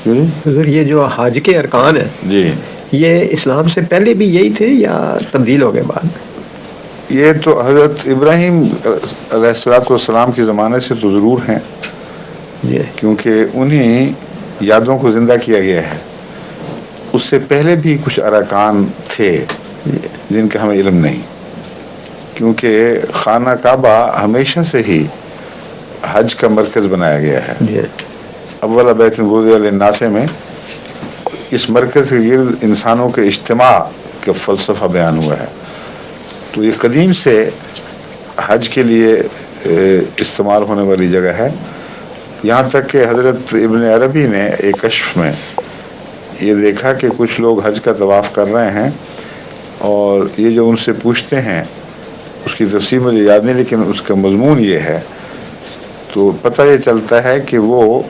حضور یہ جو حج کے ارکان ہیں جی، یہ اسلام سے پہلے بھی یہی تھے یا تبدیل ہو گئے بعد میں؟ یہ تو حضرت ابراہیم علیہ السلام کے زمانے سے تو ضرور ہیں، جی کیونکہ انہیں یادوں کو زندہ کیا گیا ہے. اس سے پہلے بھی کچھ ارکان تھے جن کا ہمیں علم نہیں، کیونکہ خانہ کعبہ ہمیشہ سے ہی حج کا مرکز بنایا گیا ہے. جی اول بیت وضع للناس میں اس مرکز کے گرد انسانوں کے اجتماع کا فلسفہ بیان ہوا ہے. تو یہ قدیم سے حج کے لیے استعمال ہونے والی جگہ ہے. یہاں تک کہ حضرت ابن عربی نے ایک کشف میں یہ دیکھا کہ کچھ لوگ حج کا طواف کر رہے ہیں اور یہ جو ان سے پوچھتے ہیں اس کی تفصیل مجھے یاد نہیں، لیکن اس کا مضمون یہ ہے. تو پتہ یہ چلتا ہے کہ وہ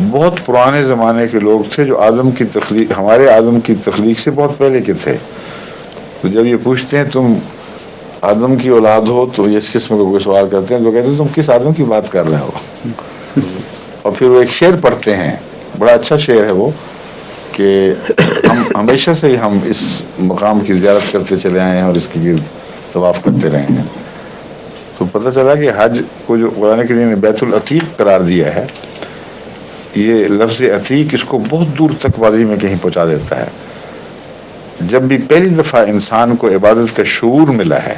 بہت پرانے زمانے کے لوگ تھے جو آدم کی تخلیق، ہمارے آدم کی تخلیق سے بہت پہلے کے تھے. تو جب یہ پوچھتے ہیں تم آدم کی اولاد ہو، تو یہ اس قسم کا کوئی سوال کرتے ہیں تو کہتے ہیں تم کس آدم کی بات کر رہے ہو. اور پھر وہ ایک شعر پڑھتے ہیں، بڑا اچھا شعر ہے وہ، کہ ہم ہمیشہ سے ہی ہم اس مقام کی زیارت کرتے چلے آئے ہیں اور اس کے گرد طواف کرتے رہے ہیں. تو پتہ چلا کہ حج کو جو قرآن کریم نے بیت العتیق قرار دیا ہے، یہ لفظ عتیق اس کو بہت دور تک واضح میں کہیں پہنچا دیتا ہے. جب بھی پہلی دفعہ انسان کو عبادت کا شعور ملا ہے،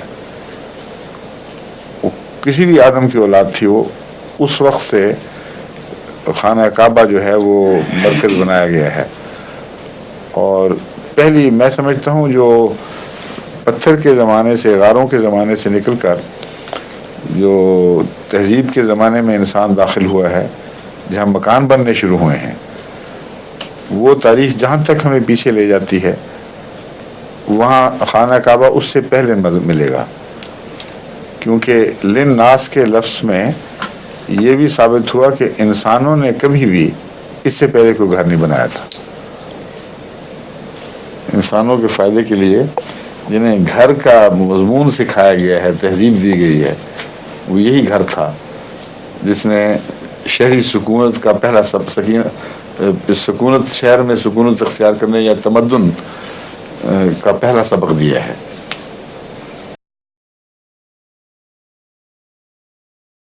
وہ کسی بھی آدم کی اولاد تھی، وہ اس وقت سے خانہ کعبہ جو ہے وہ مرکز بنایا گیا ہے. اور پہلی میں سمجھتا ہوں جو پتھر کے زمانے سے، غاروں کے زمانے سے نکل کر جو تہذیب کے زمانے میں انسان داخل ہوا ہے، جہاں مکان بننے شروع ہوئے ہیں، وہ تاریخ جہاں تک ہمیں پیچھے لے جاتی ہے وہاں خانہ کعبہ اس سے پہلے ملے گا. کیونکہ لن ناس کے لفظ میں یہ بھی ثابت ہوا کہ انسانوں نے کبھی بھی اس سے پہلے کوئی گھر نہیں بنایا تھا. انسانوں کے فائدے کے لیے جنہیں گھر کا مضمون سکھایا گیا ہے، تہذیب دی گئی ہے، وہ یہی گھر تھا جس نے شہری سکونت کا پہلا سکونت، شہر میں سکونت اختیار کرنے یا تمدن کا پہلا سبق دیا ہے.